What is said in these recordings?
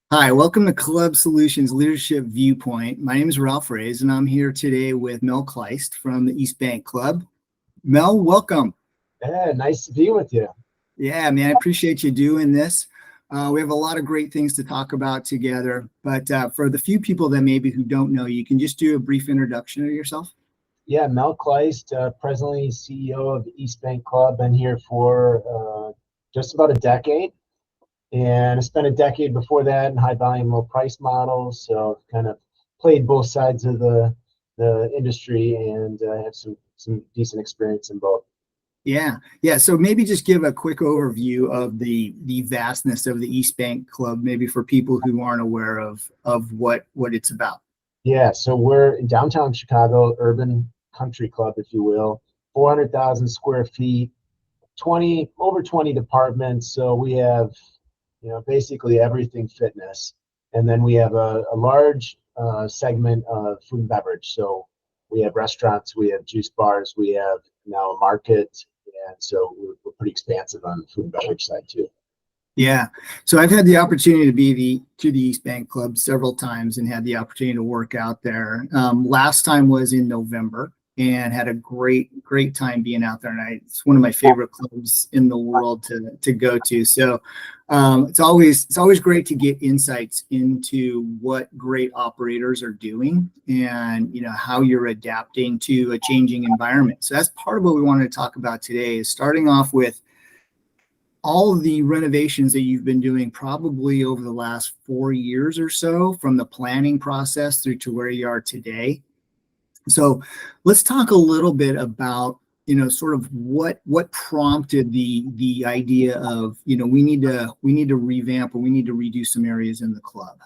Hi, welcome to Club Solutions Leadership Viewpoint. My name is Ralph Reyes, and I'm here today with Mel Kleist from the East Bank Club. Mel, welcome. Yeah, nice to be with you. Yeah, man, I appreciate you doing this. We have a lot of great things to talk about together, but for the few people that maybe who don't know you, can just do a brief introduction of yourself? Yeah, Mel Kleist, presently CEO of the East Bank Club. Been here for just about a decade, and I spent a decade before that in high volume, low price models. So kind of played both sides of the industry, and have some decent experience in both. Yeah. So maybe just give a quick overview of the vastness of the East Bank Club, maybe for people who aren't aware of what it's about. Yeah, so we're in downtown Chicago, urban country club, if you will, 400,000 square feet, 20 departments. So we have, basically everything fitness. And then we have a large segment of food and beverage. So we have restaurants, we have juice bars, we have now a market. And so we're pretty expansive on the food and beverage side too. Yeah. So I've had the opportunity to be to the East Bank Club several times and had the opportunity to work out there. Last time was in November and had a great time being out there. And it's one of my favorite clubs in the world to go to. So it's always great to get insights into what great operators are doing and how you're adapting to a changing environment. So that's part of what we wanted to talk about today, is starting off with all of the renovations that you've been doing probably over the last 4 years or so, from the planning process through to where you are today. So let's talk a little bit about, sort of what prompted the idea of, we need to revamp, or we need to redo some areas in the club.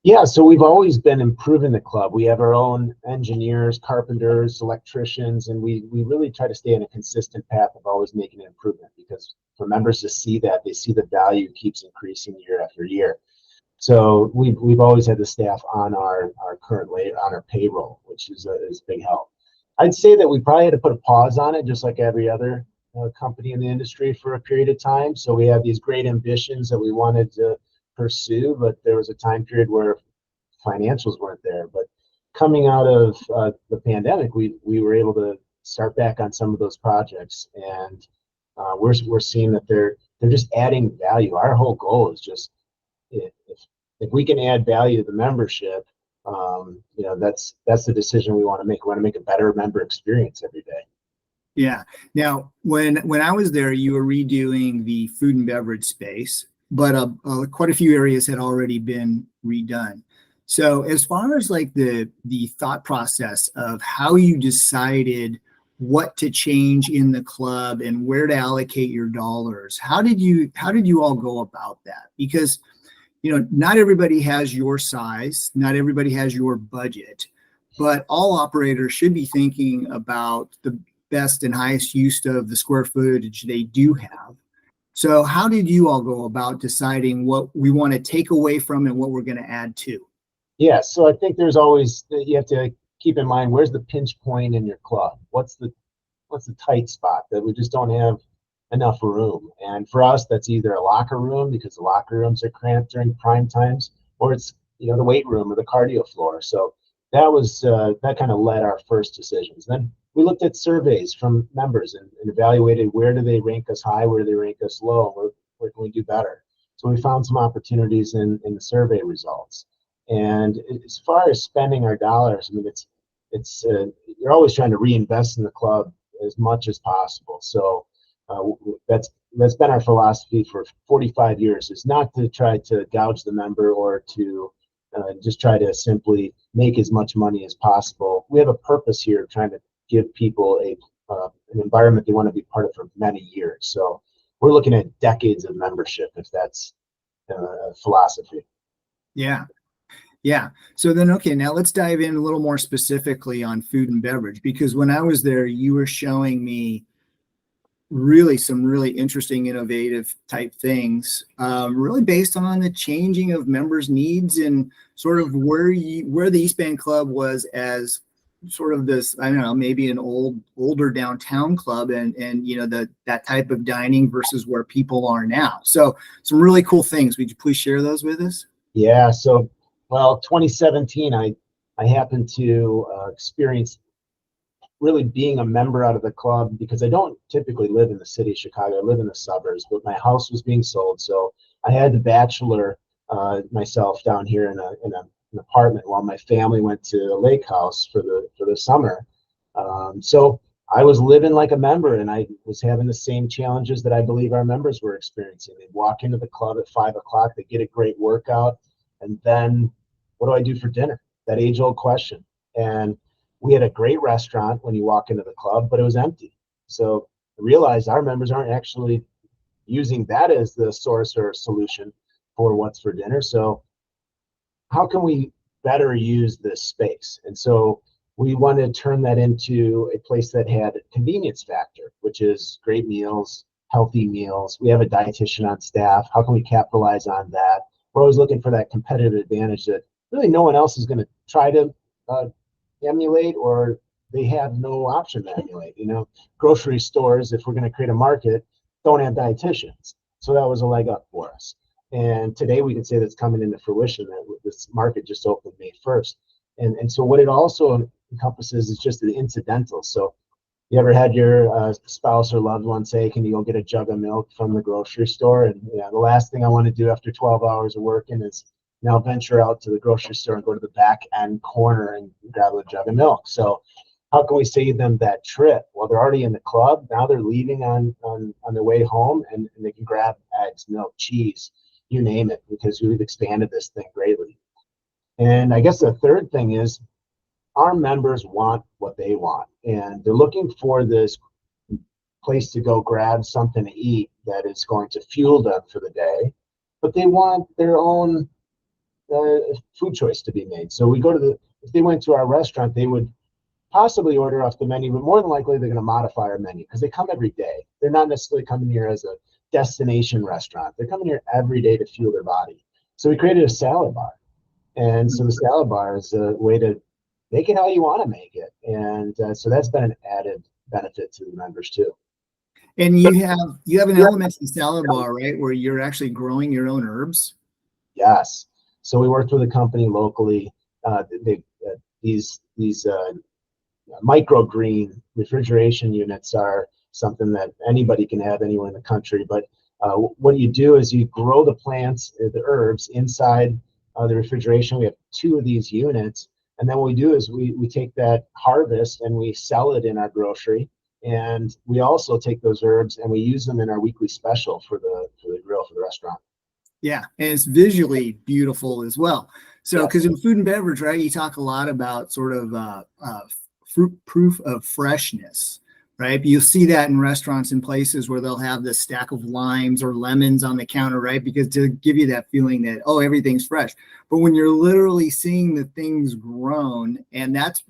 Yeah, so we've always been improving the club. We have our own engineers, carpenters, electricians, and we really try to stay on a consistent path of always making an improvement, because for members to see that, they see the value keeps increasing year after year. So we've always had the staff on our current on our payroll, which is a big help. I'd say that we probably had to put a pause on it, just like every other company in the industry, for a period of time. So we had these great ambitions that we wanted to pursue, but there was a time period where financials weren't there. But coming out of the pandemic, we were able to start back on some of those projects, and we're seeing that they're just adding value. Our whole goal is just, if if we can add value to the membership, that's the decision we want to make. We want to make a better member experience every day. Yeah. Now, when I was there, you were redoing the food and beverage space, but quite a few areas had already been redone. So, as far as like the thought process of how you decided what to change in the club and where to allocate your dollars, how did you all go about that? Because not everybody has your size, not everybody has your budget, but all operators should be thinking about the best and highest use of the square footage they do have. So how did you all go about deciding what we want to take away from and what we're going to add to? Yeah, so I think there's always, you have to keep in mind, where's the pinch point in your club? What's the tight spot that we just don't have enough room? And for us, that's either a locker room, because the locker rooms are cramped during prime times, or it's the weight room or the cardio floor. So that kind of led our first decisions. Then we looked at surveys from members and evaluated, where do they rank us high, where do they rank us low, where can we do better. So we found some opportunities in the survey results. And as far as spending our dollars, I mean, you're always trying to reinvest in the club as much as possible. So that's been our philosophy for 45 years. Is not to try to gouge the member, or to just try to simply make as much money as possible. We have a purpose here, trying to give people an environment they want to be part of for many years. So we're looking at decades of membership, if that's a philosophy. Yeah. Yeah. So then, okay, now let's dive in a little more specifically on food and beverage, because when I was there, you were showing me really some really interesting, innovative type things, really based on the changing of members' needs and sort of where the East Bank Club was as sort of this, I don't know, maybe an older downtown club and that type of dining versus where people are now. So some really cool things. Would you please share those with us? Yeah. So, well, 2017, I happened to experience really being a member out of the club because I don't typically live in the city of Chicago. I live in the suburbs, but my house was being sold, so I had to bachelor myself down here in an apartment while my family went to a lake house for the summer. So I was living like a member, and I was having the same challenges that I believe our members were experiencing. They walk into the club at 5 o'clock, they get a great workout, and then what do I do for dinner? That age-old question. And we had a great restaurant when you walk into the club, but it was empty. So I realized our members aren't actually using that as the source or solution for what's for dinner. So how can we better use this space? And so we wanted to turn that into a place that had a convenience factor, which is great meals, healthy meals. We have a dietitian on staff. How can we capitalize on that? We're always looking for that competitive advantage that really no one else is going to try to emulate, or they have no option to emulate. Grocery stores, if we're going to create a market, don't have dietitians. So that was a leg up for us. And today we can say that's coming into fruition, that this market just opened May 1st. And so what it also encompasses is just the incidentals. So you ever had your spouse or loved one say, can you go get a jug of milk from the grocery store? And the last thing I want to do after 12 hours of working is now venture out to the grocery store and go to the back end corner and grab a jug of milk. So how can we save them that trip? Well, they're already in the club. Now they're leaving on their way home, and they can grab eggs, milk, cheese, you name it, because we've expanded this thing greatly. And I guess the third thing is our members want what they want, and they're looking for this place to go grab something to eat that is going to fuel them for the day, but they want their own food choice to be made. So we go to if they went to our restaurant, they would possibly order off the menu, but more than likely they're going to modify our menu because they come every day. They're not necessarily coming here as a destination restaurant. They're coming here every day to fuel their body. So we created a salad bar. And so the salad bar is a way to make it how you want to make it. And so that's been an added benefit to the members too. And you have an element to the salad bar, right, where you're actually growing your own herbs? Yes. So we worked with a company locally. These microgreen refrigeration units are something that anybody can have anywhere in the country. But what you do is you grow the plants, the herbs, inside the refrigeration. We have 2 of these units. And then what we do is we take that harvest and we sell it in our grocery. And we also take those herbs and we use them in our weekly special for the grill for the restaurant. Yeah, and it's visually beautiful as well. So, because Yes. in food and beverage, right, you talk a lot about sort of fruit proof of freshness, right? But you'll see that in restaurants and places where they'll have this stack of limes or lemons on the counter, right? Because to give you that feeling that, oh, everything's fresh. But when you're literally seeing the things grown, and that's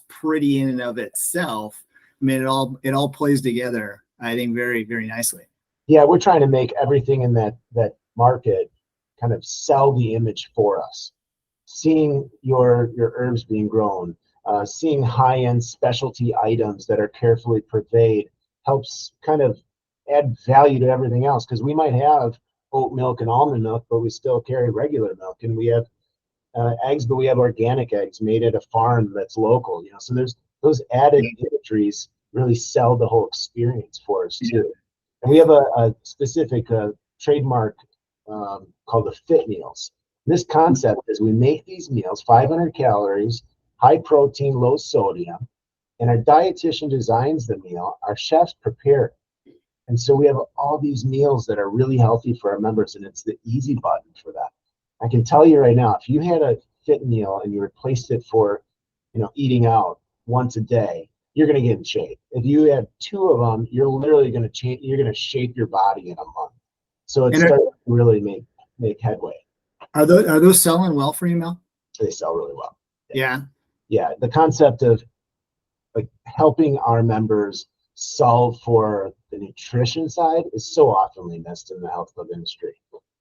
pretty in and of itself. I mean, it all plays together, I think, very, very nicely. Yeah, we're trying to make everything in that market kind of sell the image for us. Seeing your herbs being grown, seeing high-end specialty items that are carefully purveyed helps kind of add value to everything else, because we might have oat milk and almond milk, but we still carry regular milk, and we have eggs, but we have organic eggs made at a farm that's local. So there's those added imageries really sell the whole experience for us too. And we have a specific trademark called the Fit Meals. This concept is we make these meals 500 calories, high protein, low sodium, and our dietitian designs the meal. Our chefs prepare it. And so we have all these meals that are really healthy for our members, and it's the easy button for that. I can tell you right now, if you had a fit meal and you replaced it for, eating out once a day, you're going to get in shape. If you have 2 of them, you're literally going to change. You're going to shape your body in a month. So it's starting to really make headway. Are those selling well for you, Mel? They sell really well. Yeah. Yeah. The concept of like helping our members solve for the nutrition side is so often missed in the health club industry.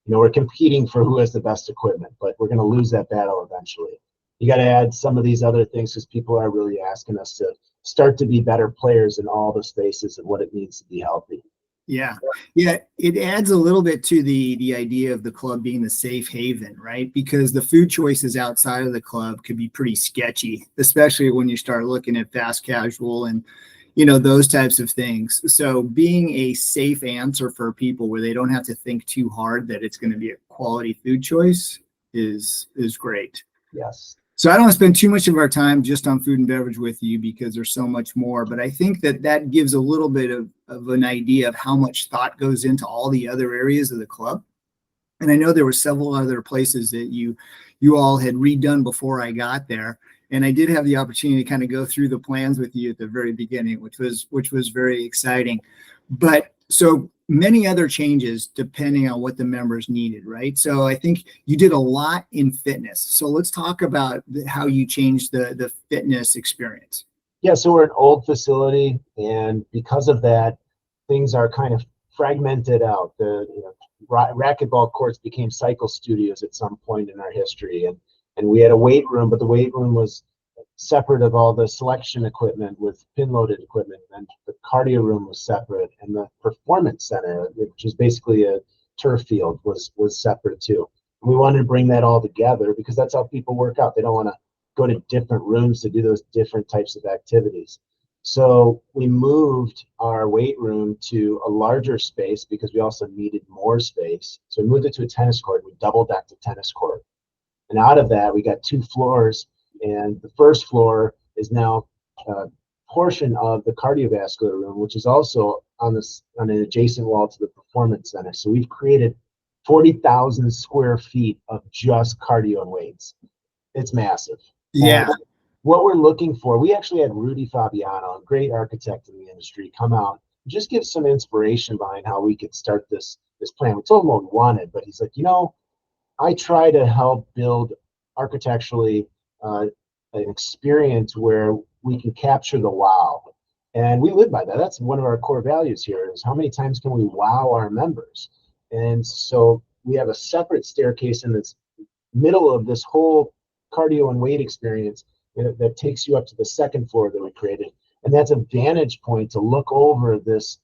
We're competing for who has the best equipment, but we're going to lose that battle eventually. you got to add some of these other things because people are really asking us to start to be better players in all the spaces and what it means to be healthy. Yeah. Yeah. It adds a little bit to the idea of the club being the safe haven, right? Because the food choices outside of the club could be pretty sketchy, especially when you start looking at fast casual and, those types of things. So being a safe answer for people where they don't have to think too hard that it's going to be a quality food choice is great. Yes. So I don't want to spend too much of our time just on food and beverage with you because there's so much more, but I think that gives a little bit of an idea of how much thought goes into all the other areas of the club. And I know there were several other places that you all had redone before I got there. And I did have the opportunity to kind of go through the plans with you at the very beginning, which was very exciting. But so many other changes depending on what the members needed, right? So I think you did a lot in fitness. So let's talk about how you changed the fitness experience. Yeah, so we're an old facility, and because of that, things are kind of fragmented out. The racquetball courts became cycle studios at some point in our history, and we had a weight room, but the weight room was separate of all the selection equipment with pin-loaded equipment, and the cardio room was separate, and the performance center, which is basically a turf field, was separate too. And we wanted to bring that all together because that's how people work out. They don't want to go to different rooms to do those different types of activities. So we moved our weight room to a larger space because we also needed more space. So we moved it to a tennis court. We double-decked a tennis court. And out of that, we got 2 floors. And the first floor is now a portion of the cardiovascular room, which is also on an adjacent wall to the performance center. So we've created 40,000 square feet of just cardio and weights. It's massive. Yeah. And what we're looking for, we actually had Rudy Fabiano, a great architect in the industry, come out and just give some inspiration behind how we could start this plan. We told him what we wanted, but he's like, I try to help build architecturally an experience where we can capture the wow. And we live by that. That's one of our core values here is how many times can we wow our members? And so we have a separate staircase in this middle of this whole cardio and weight experience that takes you up to the second floor that we created. And that's a vantage point to look over this,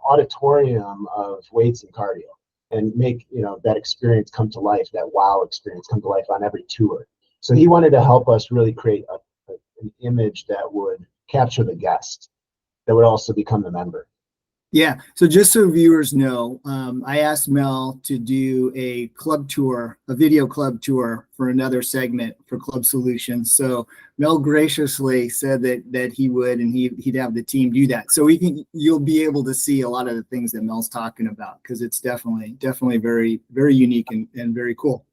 auditorium of weights and cardio and make, that experience come to life, that wow experience come to life on every tour. So he wanted to help us really create an image that would capture the guest that would also become the member. Yeah. So just so viewers know, I asked Mel to do a club tour, a video club tour for another segment for Club Solutions. So Mel graciously said that he would, and he'd have the team do that. So you'll be able to see a lot of the things that Mel's talking about because it's definitely very, very unique and very cool.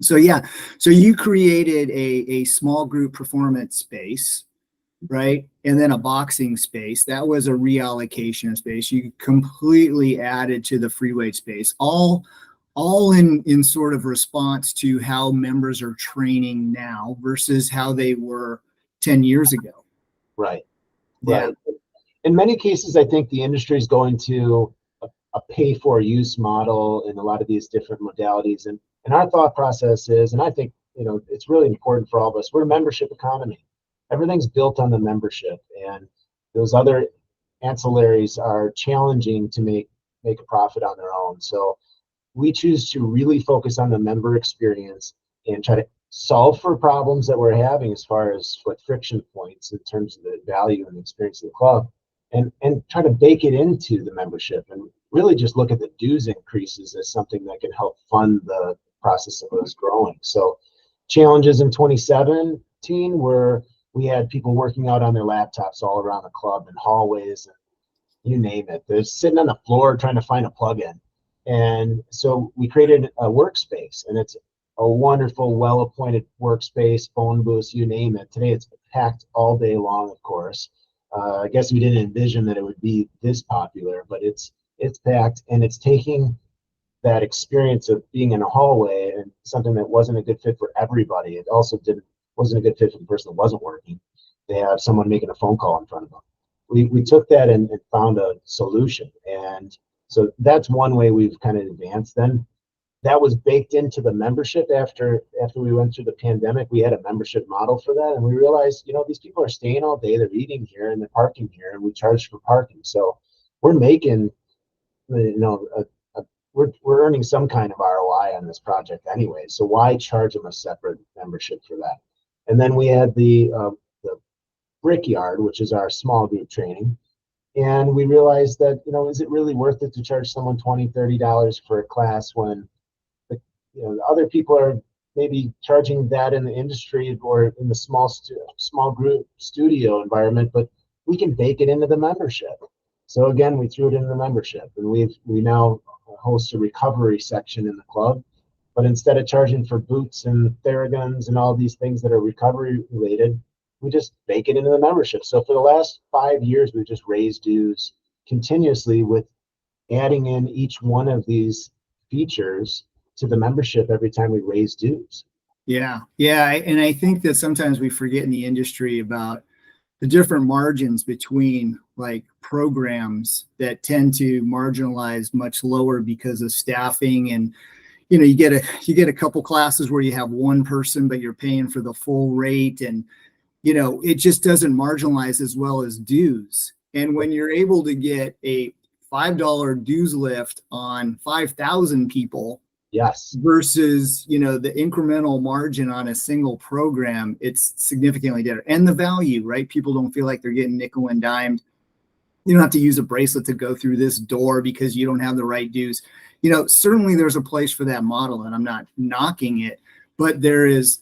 So yeah, so you created a small group performance space, right? And then a boxing space. That was a reallocation of space. You completely added to the free weight space, all in sort of response to how members are training now versus how they were 10 years ago. Right. Yeah. Right. In many cases, I think the industry is going to a pay-for-use model in a lot of these different modalities. And our thought process is, and I think, it's really important for all of us, we're a membership economy. Everything's built on the membership, and those other ancillaries are challenging to make a profit on their own. So we choose to really focus on the member experience and try to solve for problems that we're having as far as what friction points in terms of the value and the experience of the club, and try to bake it into the membership and really just look at the dues increases as something that can help fund the process of us growing. So challenges in 2017 were we had people working out on their laptops all around the club and hallways and you name it. They're sitting on the floor trying to find a plug-in. And so we created a workspace, and it's a wonderful, well-appointed workspace, phone booths, you name it. Today it's packed all day long, of course. I guess we didn't envision that it would be this popular, but it's packed, and it's taking that experience of being in a hallway and something that wasn't a good fit for everybody. It also wasn't a good fit for the person that wasn't working. They have someone making a phone call in front of them. We took that and found a solution. And so that's one way we've kind of advanced then. that was baked into the membership after we went through the pandemic. We had a membership model for that, and we realized, these people are staying all day, they're eating here, and they're parking here, and we charge for parking. So we're making, we're earning some kind of ROI on this project anyway. So why charge them a separate membership for that? And then we had the Brickyard, which is our small group training. And we realized that, is it really worth it to charge someone $20, $30 for a class when the other people are maybe charging that in the industry or in the small group studio environment, but we can bake it into the membership. So again, we threw it into the membership, and we now host a recovery section in the club. But instead of charging for boots and Theraguns and all these things that are recovery related, we just bake it into the membership. So for the last 5 years, we've just raised dues continuously with adding in each one of these features to the membership every time we raise dues. Yeah. And I think that sometimes we forget in the industry about the different margins between like programs that tend to marginalize much lower because of staffing. And you get a couple classes where you have one person but you're paying for the full rate, and it just doesn't marginalize as well as dues. And when you're able to get a $5 dues lift on 5,000 people, yes, versus the incremental margin on a single program, it's significantly different. And the value, right? People don't feel like they're getting nickel and dimed. You don't have to use a bracelet to go through this door because you don't have the right dues. Certainly there's a place for that model, and I'm not knocking it, but there is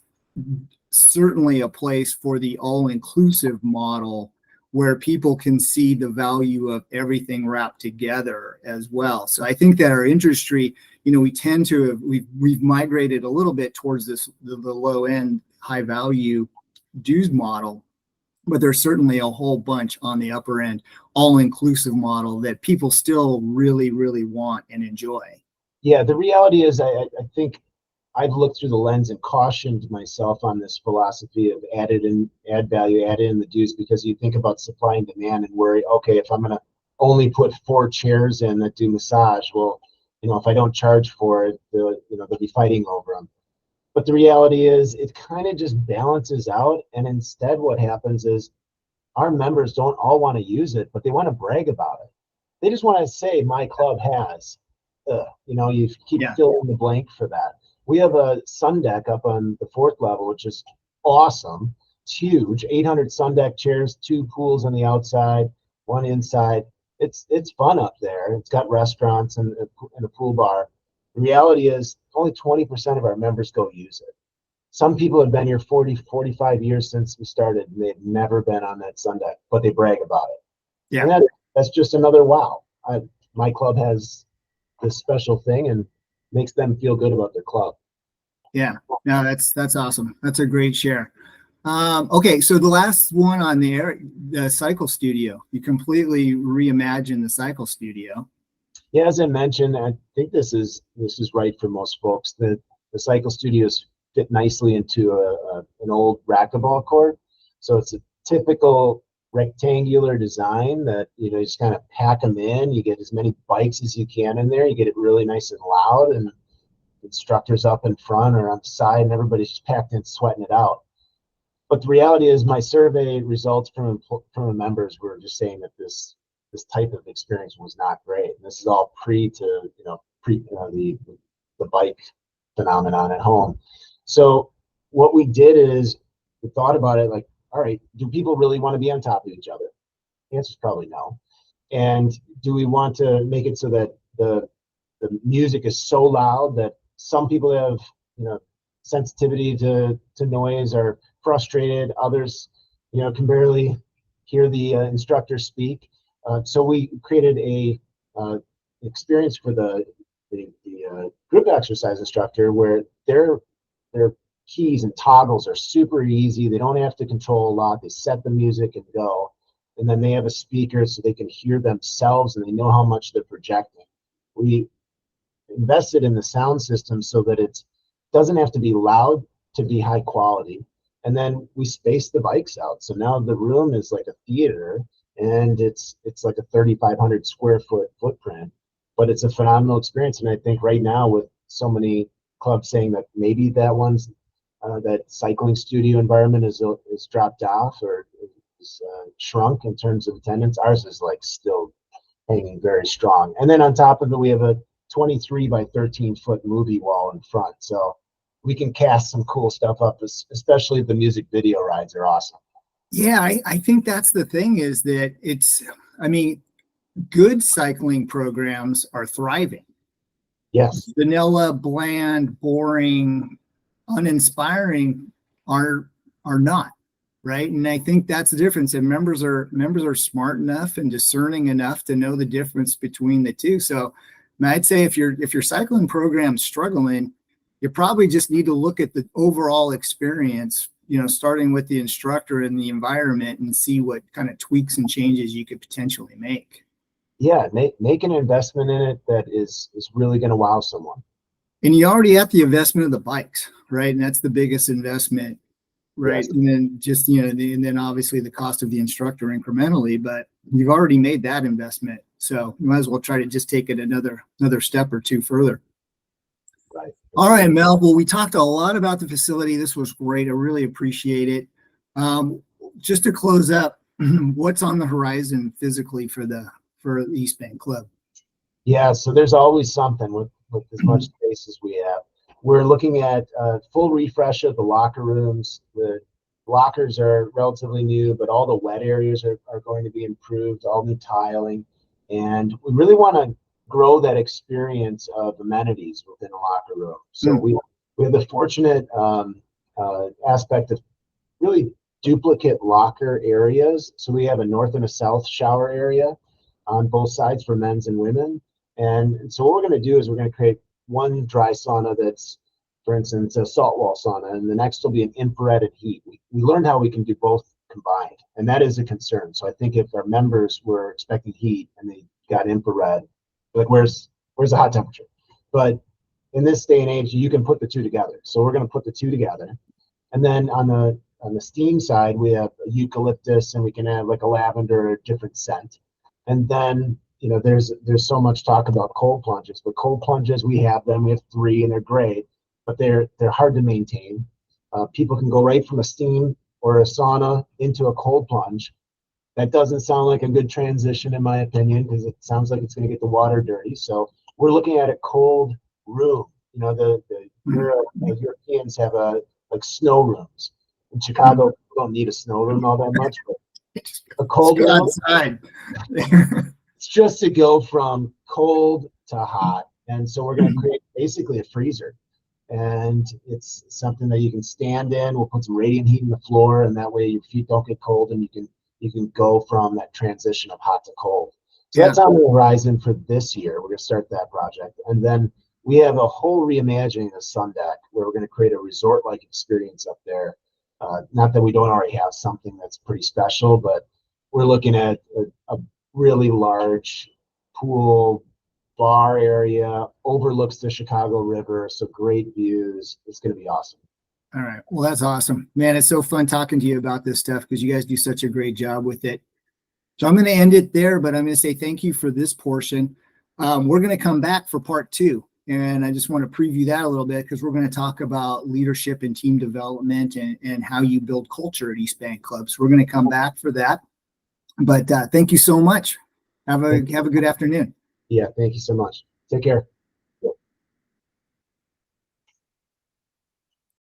certainly a place for the all-inclusive model where people can see the value of everything wrapped together as well. So I think that our industry, we tend to have, we've migrated a little bit towards the low end, high value dues model, but there's certainly a whole bunch on the upper end, all inclusive model that people still really, really want and enjoy. Yeah, the reality is, I think I've looked through the lens and cautioned myself on this philosophy of add value, add in the dues, because you think about supply and demand and worry, okay, if I'm going to only put 4 chairs in that do massage, well, if I don't charge for it, they'll be fighting over them. But the reality is it kind of just balances out. And instead what happens is our members don't all want to use it, but they want to brag about it. They just want to say my club has, you keep filling the blank for that. We have a sun deck up on the 4th level, which is awesome. It's huge, 800 sun deck chairs, 2 pools on the outside, 1 inside. It's fun up there. It's got restaurants and a pool bar. The reality is only 20% of our members go use it. Some people have been here 40, 45 years since we started, and they've never been on that sun deck, but they brag about it. Yeah. And that's just another wow. My club has this special thing and makes them feel good about their club. Yeah, no, that's awesome. That's a great share. Okay, so the last one on there, the Cycle Studio. You completely reimagined the Cycle Studio. Yeah, as I mentioned, I think this is right for most folks. The Cycle Studios fit nicely into an old racquetball court. So it's a typical rectangular design that you just kind of pack them in. You get as many bikes as you can in there. You get it really nice and loud, and instructors up in front or on the side, and everybody's just packed in, sweating it out. But the reality is, my survey results from the members were just saying that this type of experience was not great. And this is all pre the bike phenomenon at home. So what we did is we thought about it like, all right, do people really want to be on top of each other? The answer is probably no. And do we want to make it so that the music is so loud that some people have sensitivity to noise or frustrated, others can barely hear the instructor speak? So we created a experience for the group exercise instructor where their keys and toggles are super easy. They don't have to control a lot. They set the music and go. And then they have a speaker so they can hear themselves and they know how much they're projecting. We invested in the sound system so that it doesn't have to be loud to be high quality. And then we spaced the bikes out. So now the room is like a theater, and it's like a 3,500 square foot footprint, but it's a phenomenal experience. And I think right now with so many clubs saying that maybe that one's that cycling studio environment is dropped off or is shrunk in terms of attendance. Ours is like still hanging very strong. And then on top of it, we have a 23 by 13-foot movie wall in front, so we can cast some cool stuff up, especially the music video rides are awesome. Yeah, I think that's the thing is that I mean, good cycling programs are thriving. Yes. Vanilla, bland, boring, uninspiring are not, right? And I think that's the difference. And members are smart enough and discerning enough to know the difference between the two. So I'd say if your cycling program's struggling, you probably just need to look at the overall experience, starting with the instructor and the environment, and see what kind of tweaks and changes you could potentially make. Yeah, make an investment in it that is really going to wow someone. And you already have the investment of the bikes, right? And that's the biggest investment, right? Yes. And then just, and then obviously the cost of the instructor incrementally, but you've already made that investment. So you might as well try to just take it another step or two further. Right. All right, Mel. Well, we talked a lot about the facility. This was great. I really appreciate it. Just to close up, what's on the horizon physically for the East Bank Club? Yeah, so there's always something with as much space as we have. We're looking at a full refresh of the locker rooms. The lockers are relatively new, but all the wet areas are going to be improved, all new tiling. And we really want to grow that experience of amenities within a locker room. So we have the fortunate aspect of really duplicate locker areas. So we have a north and a south shower area on both sides for men's and women. And so what we're going to do is we're going to create one dry sauna that's, for instance, a salt wall sauna, and the next will be an infrared and heat. We learned how we can do both combined, and that is a concern. So I think if our members were expecting heat and they got infrared, like where's the hot temperature? But in this day and age, you can put the two together. So we're going to put the two together. And then on the steam side, we have a eucalyptus, and we can add like a lavender or a different scent. And then there's so much talk about cold plunges, but cold plunges, we have 3, and they're great, but they're hard to maintain. People can go right from a steam or a sauna into a cold plunge. That doesn't sound like a good transition, in my opinion, because it sounds like it's going to get the water dirty. So we're looking at a cold room. The Europeans have like snow rooms. In Chicago, we don't need a snow room all that much, but a cold room. Outside. It's just to go from cold to hot. And so we're going to create basically a freezer. And it's something that you can stand in. We'll put some radiant heat in the floor, and that way your feet don't get cold, and you can go from that transition of hot to cold. So that's on the horizon for this year. We're going to start that project. And then we have a whole reimagining of Sun Deck, where we're going to create a resort-like experience up there. Not that we don't already have something that's pretty special, but we're looking at a really large pool bar area, overlooks the Chicago River, so great views. It's going to be awesome. All right. Well, that's awesome, man. It's so fun talking to you about this stuff because you guys do such a great job with it. So I'm going to end it there, but I'm going to say thank you for this portion. We're going to come back for part 2. And I just want to preview that a little bit because we're going to talk about leadership and team development and how you build culture at East Bank Club. So we're going to come back for that. But thank you so much. Have a good afternoon. Yeah, thank you so much. Take care.